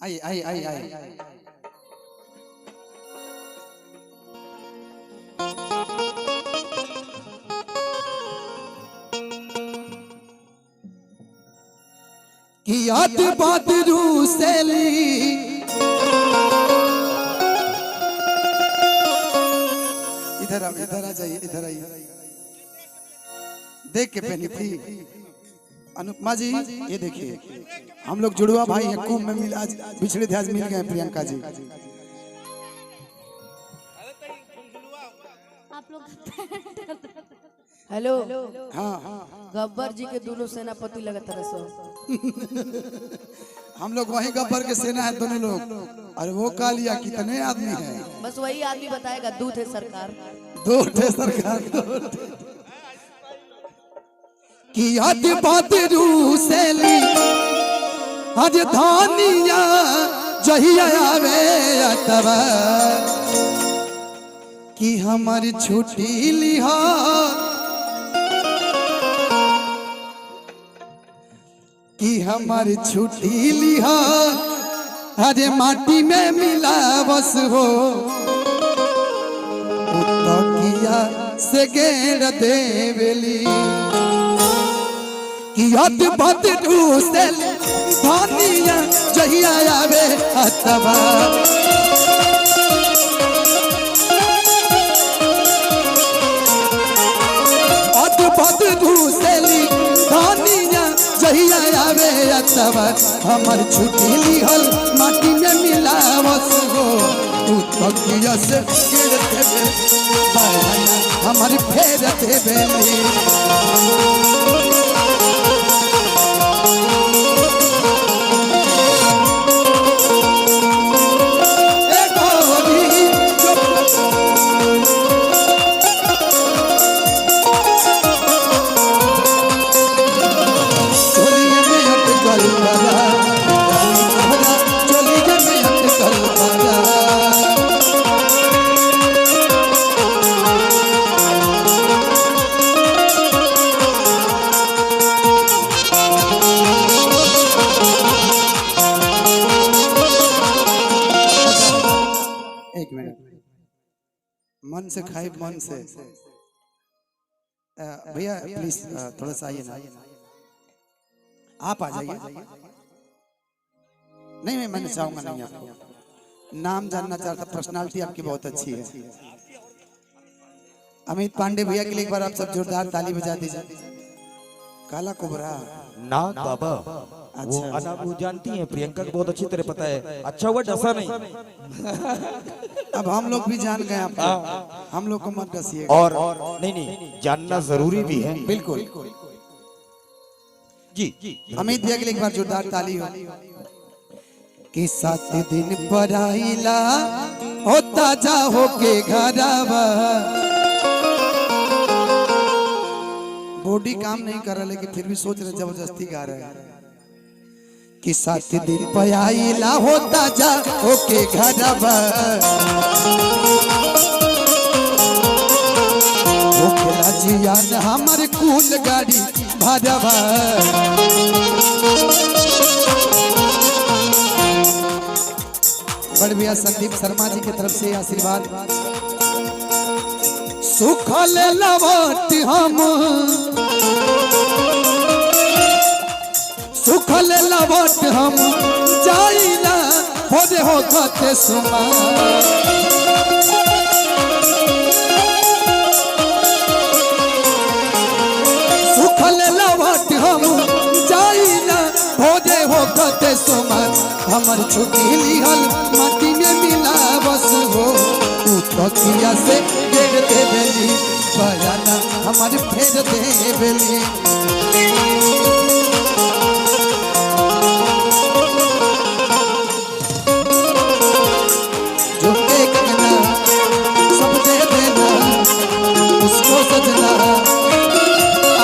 आई आई आई आई कि याद बात रूसेली इधर आ जाइए, इधर आइए। देख के पहनी थी अनुपमा जी। ये देखिए हम लोग जुड़वा भाई हैं, कुंभ में मिल आज बिछड़े थे, आज मिल गए प्रियंका जी। आप लोग हेलो हाँ गब्बर जी के दोनों सेनापति लगत रहे। हम लोग वही गब्बर के सेना है दोनों लोग। और वो कालिया कितने आदमी हैं? बस वही आदमी बताएगा, दूध है सरकार। दो ठे सरकार की याद बात रूसेली आज धानिया जहिया आवे अतवा कि हमारी छुट्टी लिहा कि हमारी छुट्टी लिहा अरे माटी में मिला बस हो किया से गेर देवली कि याद बात रूसेली धानिया जहिया आवे अतवा पद घूसेली धानिया जहिया आवे अतवा हमर छुट्टी लिहल माटी में मिलावस हो तकिया से गिर देबे हमर फेर देबे मन से खाए मन से। भैया प्लीज थोड़ा सा आइए ना, आप आ जाइए। नहीं मैं चाहूंगा नहीं, आपको नाम जानना चाहता, पर्सनालिटी आपकी बहुत अच्छी है। अमित पांडे भैया के लिए एक बार आप सब जोरदार ताली बजा दीजिए। काला कोबरा ना बाबा वो अच्छा अना वो जानती हैं प्रियंका को बहुत अच्छी तरह पता है। अच्छा हुआ डसा नहीं। अब हम लोग भी जान गए आपको, हम लोग को मत डसिएगा। और नहीं जानना जरूरी भी है। बिल्कुल जी अमित भैया के लिए एक बार जोरदार ताली हो। कि 7 दिन पर आइला हो ताजा होके घरवा, बॉडी काम नहीं कर रहा लेकिन फिर भी सोच रहे जबरदस्ती गा रहे हैं कि 7 दिन पर आइला हो ताजा होके घरवा होके जियान हमर कुल गाड़ी भरवा। बड़ भैया संदीप शर्मा जी की तरफ से आशीर्वाद। सुखल लवट हम सुखल लवट हम जाइला होदे हो कते सुमा सुखल लवट हम जाइला होदे हो कते सुमा हमर छुट्टी लिहल माटी में मिला बस हो तकिया से गिर देबेली बयाना हमर फेर देबेली। जो एक ना सब दे देना उसको सजना,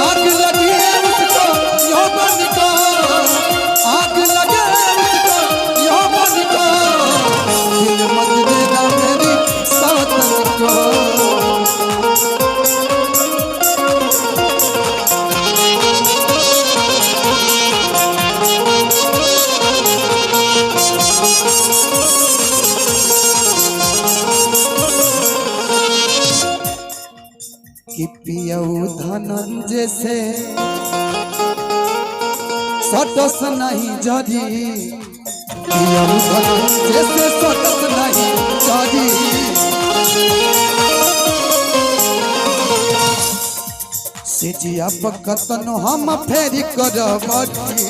आग लगी है उसको यौवन को, आग लगे उसको यौवन को, दिल मत देना मेरी सौतन को। से सटस नहीं जरी पियऊ धनंजय से सटस नहीं जरी से जिया पकतन हम फेरी करबटी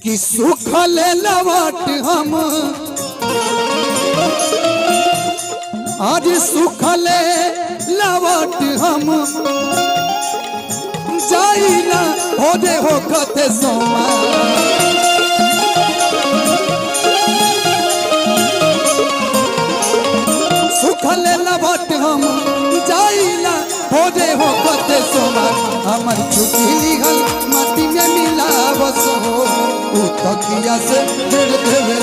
कि सुखल लवट हम आज सुखल लवट हम जाइला हो दे हो कते सोमा सुखल लवट हम जाइला हो दे हो कते सोमा हमर छुट्टी लिहल माटी में मिला बस हो तकिया से फेर देवे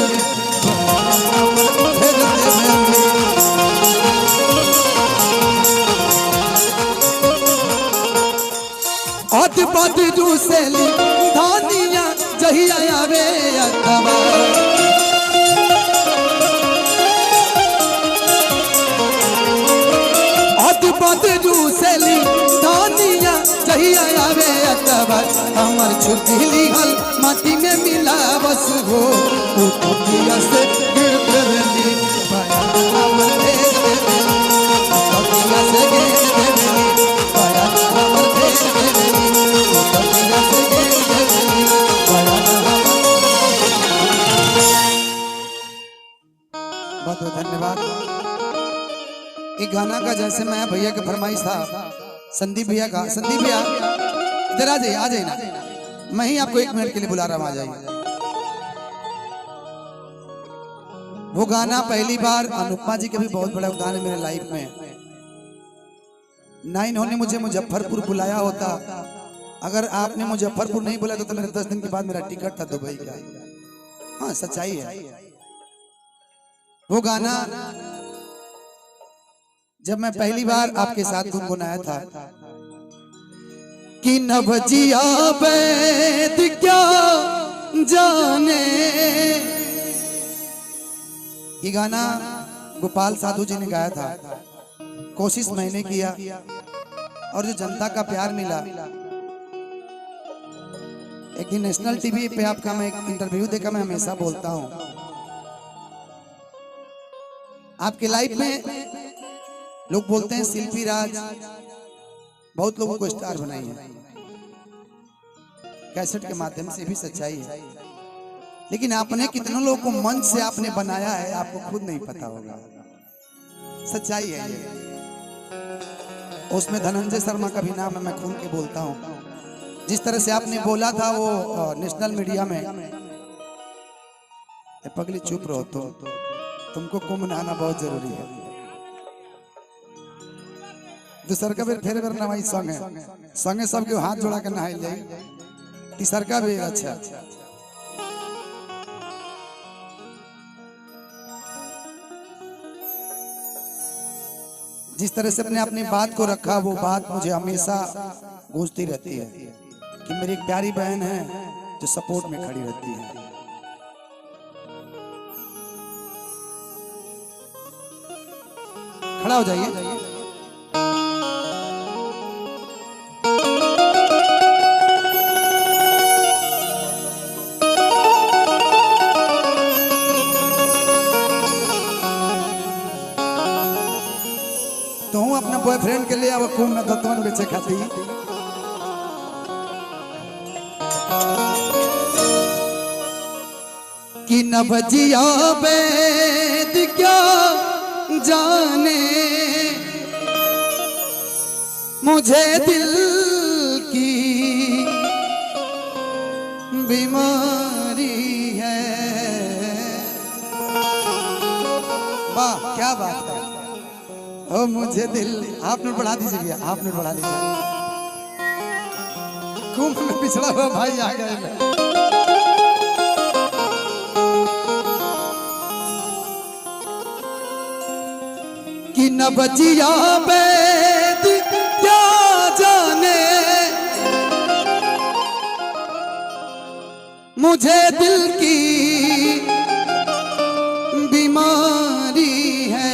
अद बद दूसली धानिया जहिया आवे अतवा अद बद दूसली धानिया जहिया आवे अतवा हमर छुट्टी लिहल माटी में मिला बस हो तकिया से गिर देवे पाया हमर देश देवे तकिया से गिर देवे पाया हमर देश देवे तकिया से गिर देवे पाया बहुत बहुत धन्यवाद। एक गाना का जैसे मैं भैया की फरमाइश था संदीप भैया का, संदीप भैया इधर आ जाइए ना, मैं ही आपको 1 मिनट के लिए बुला रहा हूं, आ जाइए। वो गाना पहली बार अनुपमा जी के भी बहुत बड़ा गाना मेरे लाइफ में 9 होने मुझे मुजफ्फरपुर बुलाया होता, अगर आपने मुजफ्फरपुर नहीं बुलाया तो मेरे 10 दिन के बाद मेरा टिकट था दुबई का। हाँ सच्चाई है। वो गाना जब मैं पहली बार आपके साथ गुनगुनाया था कि नभजिया बैद क्या जाने, ये गाना गोपाल साधु जी ने गाया था। कोशिश मैंने किया और जो जनता का प्यार मिला, एक दिन नेशनल टीवी पे आपका मैं एक इंटरव्यू देखा, मैं हमेशा बोलता हूं आपके लाइफ में लोग बोलते हैं शिल्पी राज बहुत लोगों को स्टार बनाई है, कैसेट के माध्यम से भी सच्चाई है, लेकिन आपने कितनों लोगों को मंच से आपने बनाया है आपको खुद नहीं पता होगा, सच्चाई है ये। उसमें धनंजय शर्मा का भी नाम मैं खुल के बोलता हूं, जिस तरह से आपने बोला था वो नेशनल मीडिया में, पगली चुप रहो तुमको कुंभ नहाना बहुत जरूरी है। दूसर का फिर नवाई सॉन्ग है, संगे सबके हाथ जोड़ा के नहाई जाए, तीसर का भी अच्छा। जिस तरह से अपने अपनी बात को रखा वो बात मुझे हमेशा गूंजती रहती है कि मेरी एक प्यारी बहन है जो सपोर्ट में खड़ी रहती है। खड़ा हो जाइए। तो हूँ अपना बॉयफ्रेंड के लिए अब कुंभ में दत्तवन बेचे खाती कि नभजिया बैद क्या जाने मुझे दिल की बीमारी है। वाह क्या बात है, ओ मुझे दिल, आपने बढ़ा दीजिए भैया, आपने बढ़ा दीजिए। कुंभ में पिछड़ा हुआ भाई आ गए। कि नभजिया बैद क्या जाने मुझे दिल की बीमारी है,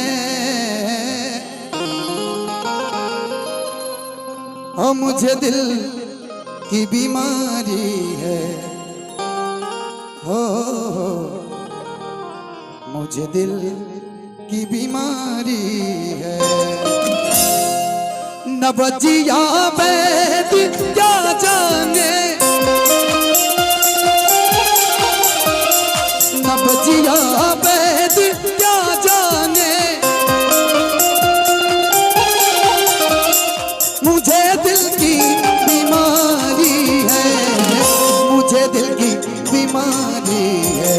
और मुझे दिल की बीमारी है, हो मुझे दिल की बीमारी है। नबजिया बैद क्या जाने, नबजिया बैद क्या जाने, मुझे दिल की बीमारी है, मुझे दिल की बीमारी है,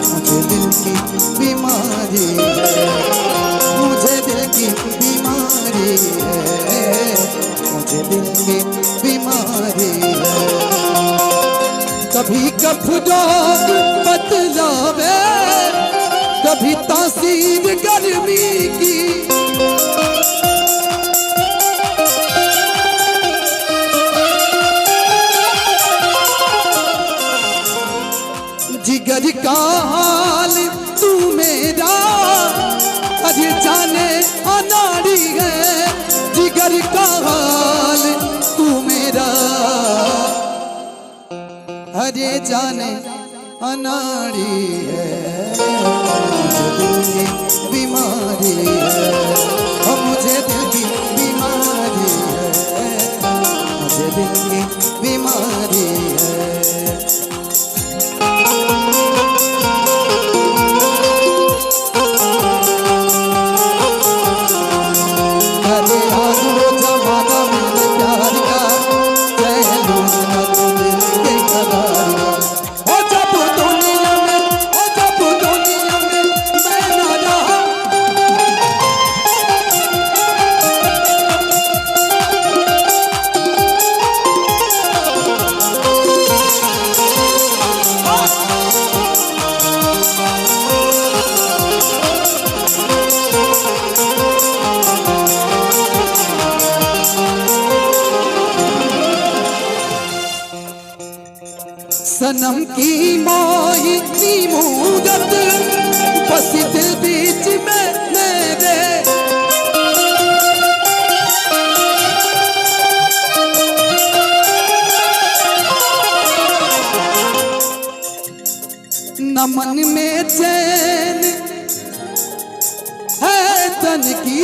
मुझे दिल की बीमारी है, मुझे दिल की बीमारी है, मुझे दिल की बीमारी है। कभी कफरोग बतलावे, कभी तासीर गर्मी की, जिगर का हाल तू मेरा अरे जाने अनाड़ी है, जिगर का हाल तू मेरा अरे जाने अनाड़ी है, मुझे दिल की बीमारी है, और मुझे दिल की बीमारी है, मुझे दिल की बीमारी है। सनम की मोहिनी मूरत बस दिल बीच में मेरे, न मन में चैन है तन की,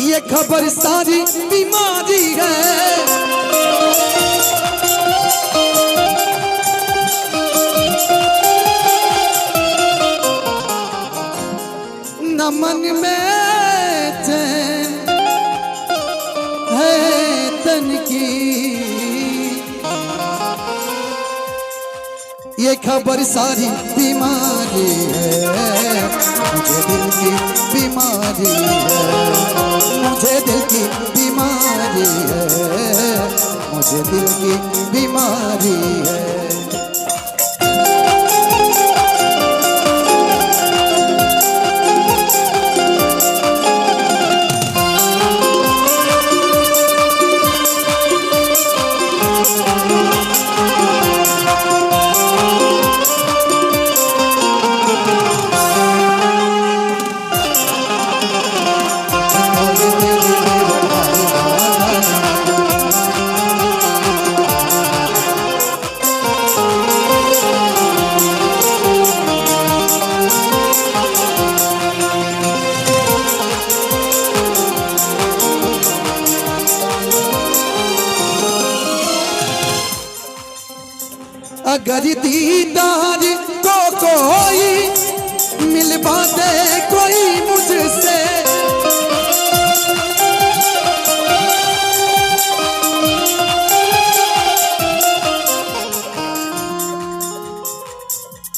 ये खबर सारी बीमारी है, न मन में चैन है तन की, ये खबर सारी बीमारी है, मुझे दिल की बीमारी है, मुझे दिल की बीमारी है, मुझे दिल की बीमारी है। अगर दीदार को कोई मिलवा दे कोई मुझसे,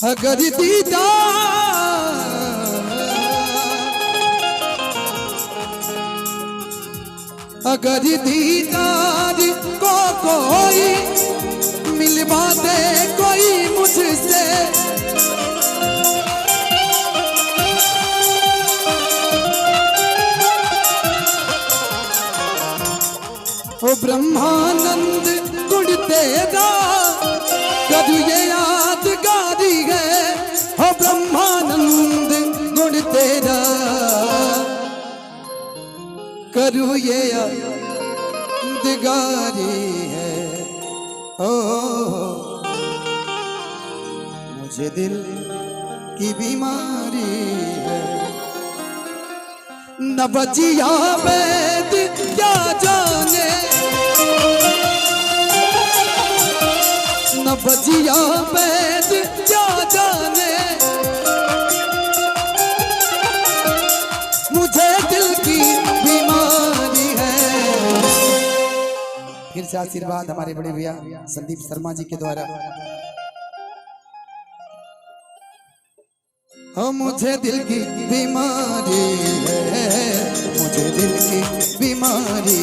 अगर दीदार को कोई मिलवा दे कोई मुझसे, ओ ब्रह्मानंद गुण तेरा कद ये याद करूँ ये दिगारी है। ओ मुझे दिल की बीमारी है। न बजिया वैद क्या जाने, न बजिया वैद क्या जाने, मुझे दिल की बीमारी है। फिर से आशीर्वाद हमारे बड़े भैया संदीप शर्मा जी के द्वारा। हो मुझे दिल की बीमारी है, मुझे दिल की बीमारी